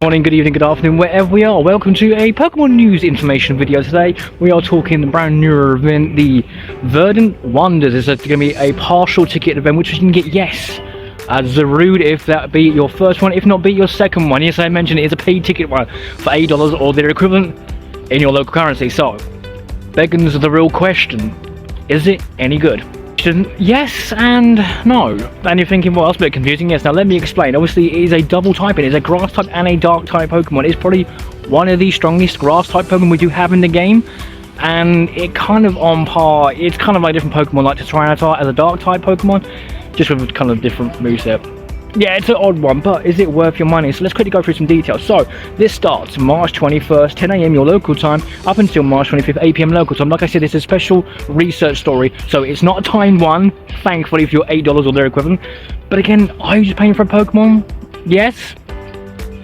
Morning, good evening, good afternoon, wherever we are. Welcome to a Pokemon news information video. Today we are talking the brand new event, the Verdant Wonders. It's going to be a partial ticket event which you can get, yes, Zarude if that be your first one, if not be your second one. Yes, I mentioned it is a paid ticket one for $8 or their equivalent in your local currency. So beckons the real question, is it any good? Yes and no. And you're thinking, well, that's a bit confusing. Yes, now let me explain. Obviously it is a double type. It is a grass type and a dark type Pokemon. It's probably one of the strongest grass type Pokemon we do have in the game, and it kind of on par, it's kind of like different Pokemon like Tyranitar as a dark type Pokemon, just with kind of different moveset. Yeah, it's an odd one, but is it worth your money? So let's quickly go through some details. So this starts March 21st, 10 AM your local time, up until March 25th, 8 PM local time. Like I said, it's a special research story, so it's not a timed one, thankfully, for your $8 or their equivalent. But again, are you just paying for a Pokemon? Yes.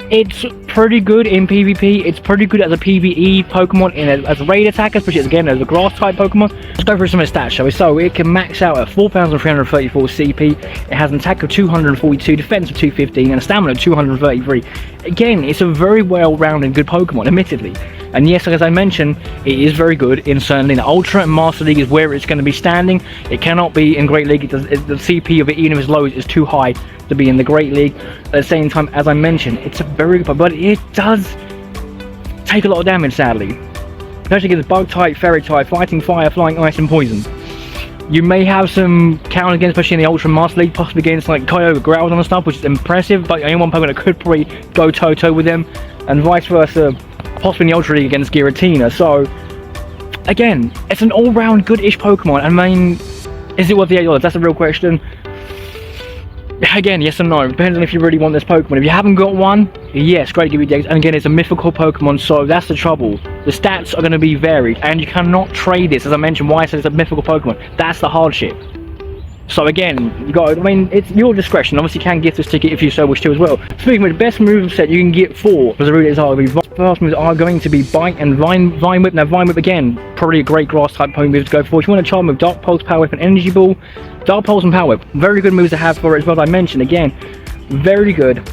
It's pretty good in PvP, it's pretty good as a PvE Pokemon, as a raid attacker, especially again as a grass type Pokemon. Let's go through some of the stats, shall we? So it can max out at 4,334 CP, it has an attack of 242, defense of 215, and a stamina of 233. Again, it's a very well-rounded good Pokemon, admittedly. And yes, as I mentioned, it is very good in certainly the Ultra and Master League is where it's going to be standing. It cannot be in Great League. The CP of it, even if it's low, is too high to be in the Great League. At the same time, as I mentioned, it's a very good, but it does take a lot of damage, sadly. Especially against Bug type, Fairy type, Fighting Fire, Flying Ice, and Poison. You may have some counter against, especially in the Ultra Master League, possibly against like Kyogre, Groudon and stuff, which is impressive, but only one Pokemon that could probably go toe-to-toe with them, and vice versa, possibly in the Ultra League against Giratina. So, again, it's an all-round good-ish Pokemon. I mean, is it worth the $8? That's a real question. Again, yes and no. Depends on if you really want this Pokemon. If you haven't got one, yes, great to give you days. And again, it's a mythical Pokemon, so that's the trouble. The stats are going to be varied, and you cannot trade this. As I mentioned, why I said it's a mythical Pokemon. That's the hardship. So again, you got. I mean, it's your discretion. Obviously, you can get this ticket if you so wish to as well. Speaking of the best moveset you can get for Zarude first moves are going to be Bite and Vine Whip. Now, Vine Whip again, probably a great grass type Pokemon move to go for. If you want to charm with Dark Pulse, Power Whip, and Energy Ball, Dark Pulse and Power Whip, very good moves to have for it as well. As I mentioned, again, very good.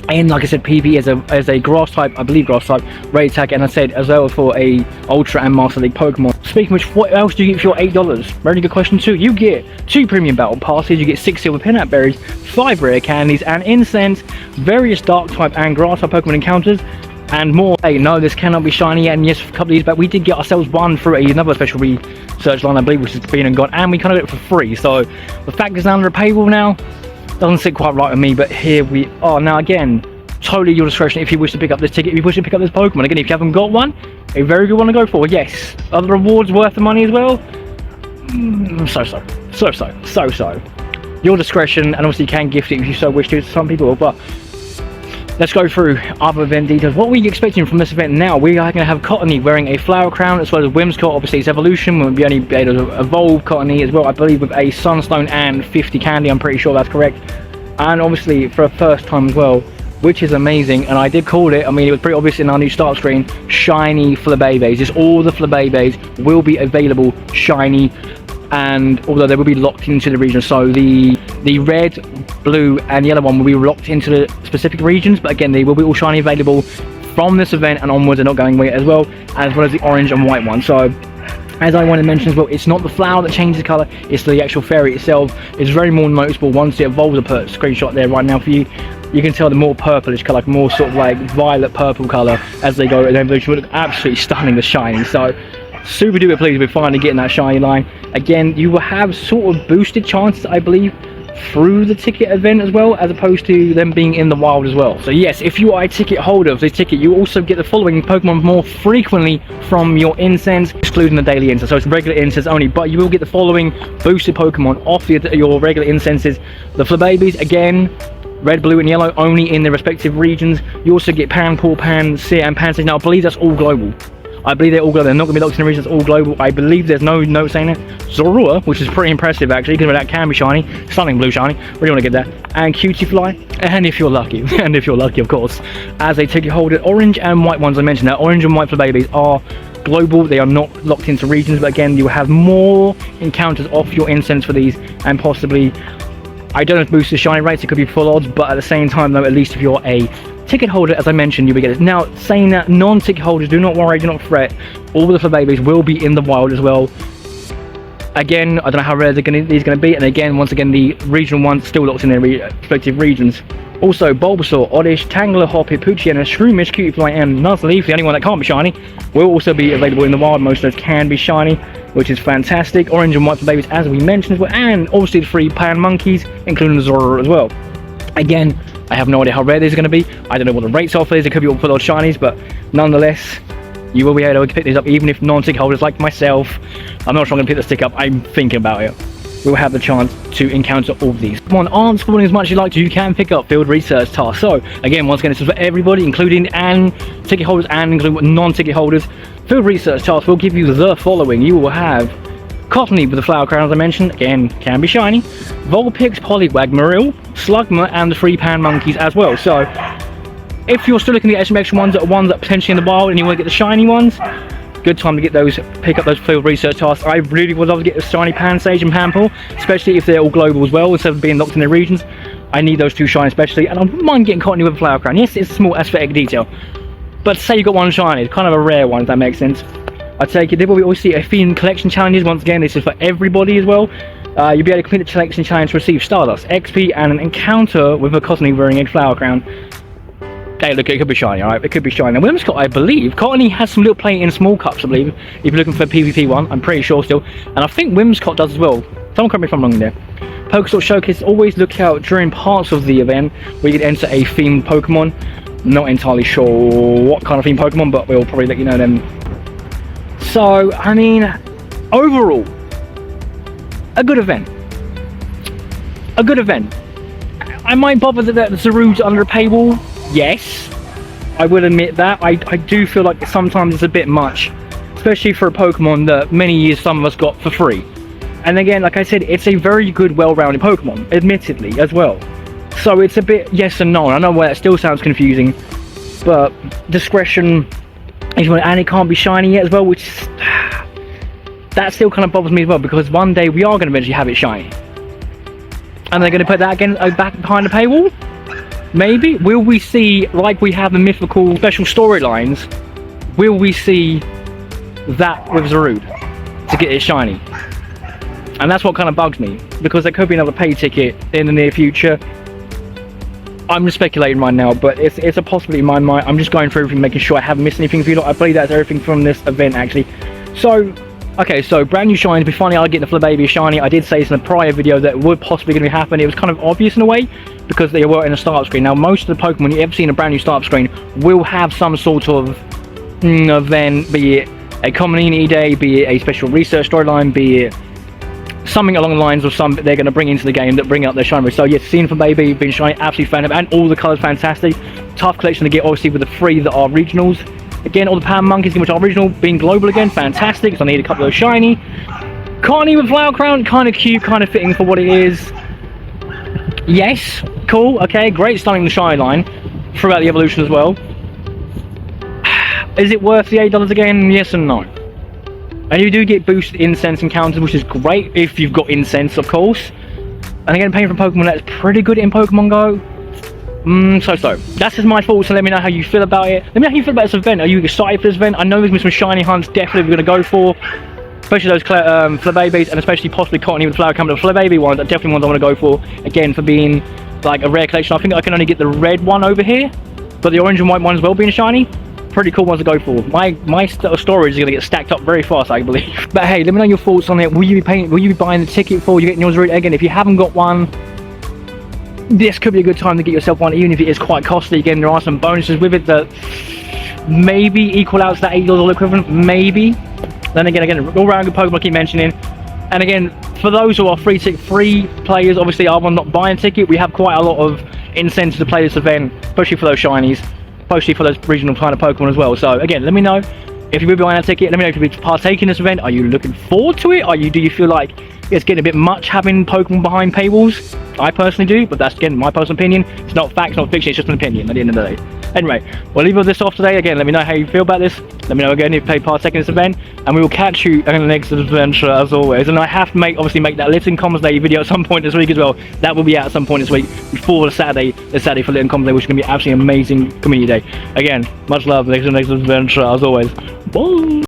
And like I said, PB as a grass type, I believe grass type, raid attack, and I said as well for a Ultra and Master League Pokemon. Speaking of which, what else do you get for your $8? Very good question too. You get 2 premium battle passes, you get 6 silver pinap berries, 5 rare candies, and incense, various dark type and grass type Pokemon encounters, and more. Hey, no, this cannot be shiny. And yes, a couple of years back we did get ourselves one through another special research line, I believe, which has been and gone, and we kind of did it for free. So the fact it's under a paywall now doesn't sit quite right with me, but here we are. Now again, totally your discretion if you wish to pick up this ticket, if you wish to pick up this Pokemon. Again, if you haven't got one, a very good one to go for. Yes, are the rewards worth the money as well? So. Your discretion, and obviously you can gift it if you so wish to some people, but let's go through other event details. What are we expecting from this event now? We are going to have Cottony wearing a flower crown, as well as Whimsicott, obviously its evolution. We'll be only able to evolve Cottony as well, I believe, with a Sunstone and 50 candy. I'm pretty sure that's correct. And obviously for a first time as well, which is amazing, and I did call it, I mean, it was pretty obvious in our new start screen, shiny Flabébés. Just all the Flabébés will be available shiny, and although they will be locked into the region, so the red, blue, and yellow one will be locked into the specific regions, but again, they will be all shiny available from this event and onwards. They're not going away as well as the orange and white one. So as I want to mention as well, it's not the flower that changes colour, it's the actual fairy itself. It's very more noticeable once it evolves. I'll put a screenshot there right now for you. You can tell the more purplish colour, like more sort of like violet purple colour as they go in evolution. Look absolutely stunning, the shiny. So super duper pleased with finally getting that shiny line. Again, you will have sort of boosted chances, I believe, through the ticket event as well, as opposed to them being in the wild as well. So yes, if you are a ticket holder of this ticket, you also get the following Pokemon more frequently from your incense, excluding the daily incense. So it's regular incense only, but you will get the following boosted Pokemon off your regular incenses. The Flabébés, again, red, blue, and yellow only in their respective regions. You also get Pan, Paw, Pan, Seer, and Pansage. Now I believe that's all global. I believe they're all global. They're not going to be locked in the regions. All global. I believe there's no note saying it. Zorua, which is pretty impressive actually, because that can be shiny, stunning blue shiny. Really want to get that. And Cutiefly, and if you're lucky, of course, as a ticket holder, orange and white ones I mentioned. Now orange and white Flabébés are global. They are not locked into regions, but again, you will have more encounters off your incense for these, and possibly, I don't know if boost the shiny rates, it could be full odds, but at the same time though, at least if you're a ticket holder, as I mentioned, you'll be getting. Now, saying that, non-ticket holders, do not worry, do not fret. All the Flababies will be in the wild as well. Again, I don't know how rare these are going to be, and again, once again, the regional ones still locked in their respective regions. Also, Bulbasaur, Oddish, Tangler, Hoppip, Poochyena, Shroomish, Cutiefly, and Nuzleaf, the only one that can't be shiny, will also be available in the wild. Most of those can be shiny, which is fantastic. Orange and white Flababies, as we mentioned, as well, and obviously the 3 pan monkeys, including the Zarude as well. Again, I have no idea how rare these are going to be. I don't know what the rates are for these. It could be all for those shinies, but nonetheless, you will be able to pick these up, even if non-stick holders like myself. I'm not sure I'm going to pick the stick up. I'm thinking about it. We'll have the chance to encounter all of these. Come on, aren't spawning as much as you like to, you can pick up field research tasks. So, again, once again, this is for everybody, including ticket holders and including non-ticket holders. Field research tasks will give you the following. You will have Cottony with the flower crown, as I mentioned, again, can be shiny. Vulpix, Poliwag, Marill, Slugma, and the 3 pan monkeys as well. So, if you're still looking at some extra ones that are potentially in the wild and you want to get the shiny ones, good time to get those, pick up those field research tasks. I really would love to get the shiny Pansage and Panpour, especially if they're all global as well, instead of being locked in their regions. I need those 2 shiny especially, and I wouldn't mind getting Cottony with a flower crown. Yes, it's a small aesthetic detail, but say you got 1 shiny, it's kind of a rare one, if that makes sense. I take it. There will be obviously a theme collection challenges. Once again, this is for everybody as well. You'll be able to complete the collection challenge to receive Stardust, XP, and an encounter with a Cottony wearing a flower crown. Hey, look, it could be shiny, alright? It could be shiny. And Whimsicott, I believe, Cottony has some little play in small cups, I believe, if you're looking for a PvP one. I'm pretty sure still. And I think Whimsicott does as well. Someone correct me if I'm wrong there. Pokestore Showcase, always look out during parts of the event where you can enter a themed Pokemon. Not entirely sure what kind of themed Pokemon, but we'll probably let you know then. So, I mean, overall, a good event. A good event. I might bother that the Zarude's under a paywall. Yes, I will admit that. I do feel like sometimes it's a bit much, especially for a Pokemon that many years some of us got for free. And again, like I said, it's a very good, well-rounded Pokemon, admittedly, as well. So it's a bit yes and no. I know where that still sounds confusing, but discretion is when, and it can't be shiny yet as well, which that still kind of bothers me as well, because one day we are going to eventually have it shiny. And they're going to put that again back behind the paywall? Maybe. Will we see, like we have the mythical special storylines, will we see that with Zarude to get it shiny? And that's what kind of bugs me, because there could be another pay ticket in the near future. I'm just speculating right now, but it's a possibility in my mind. I'm just going through everything, making sure I haven't missed anything for you. I believe that's everything from this event, actually. So, okay, so brand new shinies. We finally are getting the Flababy shiny. I did say this in a prior video that would possibly going to happen. It was kind of obvious in a way, because they were in a startup screen. Now, most of the Pokemon you ever see in a brand new startup screen will have some sort of event, be it a community day, be it a special research storyline, be it something along the lines of some they're going to bring into the game that bring out their shiny. So yes, seeing Flababy being shiny, absolutely fantastic, and all the colours fantastic. Tough collection to get, obviously, with the 3 that are regionals. Again, all the Pan Monkeys, which are regional, being global again, fantastic. So I need a couple of those shiny. Cottony with flower crown, kind of cute, kind of fitting for what it is. Yes, cool, okay, great, stunning the shiny line throughout the evolution as well. Is it worth the $8 again? Yes and no. And you do get boosted incense encounters, which is great if you've got incense, of course. And again, paying for Pokemon, that's pretty good in Pokemon Go. So. That's just my thoughts, so let me know how you feel about it. Let me know how you feel about this event. Are you excited for this event? I know there's been some shiny hunts definitely we're going to go for. Especially those Flababys, and especially possibly Cottony with the flower coming. The Flababy ones are definitely ones I want to go for. Again, for being like a rare collection. I think I can only get the red one over here, but the orange and white one as well being shiny. Pretty cool ones to go for. My storage is going to get stacked up very fast, I believe. But hey, let me know your thoughts on it. Will you be buying the ticket for you getting yours? Again, if you haven't got one, this could be a good time to get yourself one, even if it is quite costly. Again, there are some bonuses with it that maybe equal out to that $8 equivalent, maybe. Then again, all around good Pokemon I keep mentioning. And again, for those who are free players, obviously I will not buy a ticket. We have quite a lot of incentive to play this event, especially for those shinies, especially for those regional kind of Pokemon as well. So again, let me know if you will be buying a ticket. Let me know if you'll be partaking in this event. Are you looking forward to it? Do you feel like it's getting a bit much having Pokemon behind paywalls? I personally do, but that's again my personal opinion. It's not facts, not fiction, it's just an opinion at the end of the day. Anyway, we'll leave all this off today. Again, let me know how you feel about this. Let me know again if you partake in this event, and we will catch you in the next adventure as always. And I have to obviously make that Lit in Commons Day video at some point this week as well. That will be out at some point this week before the Saturday for Lit in Commons Day, which is going to be an absolutely amazing community day. Again, much love. Next adventure as always. Bye.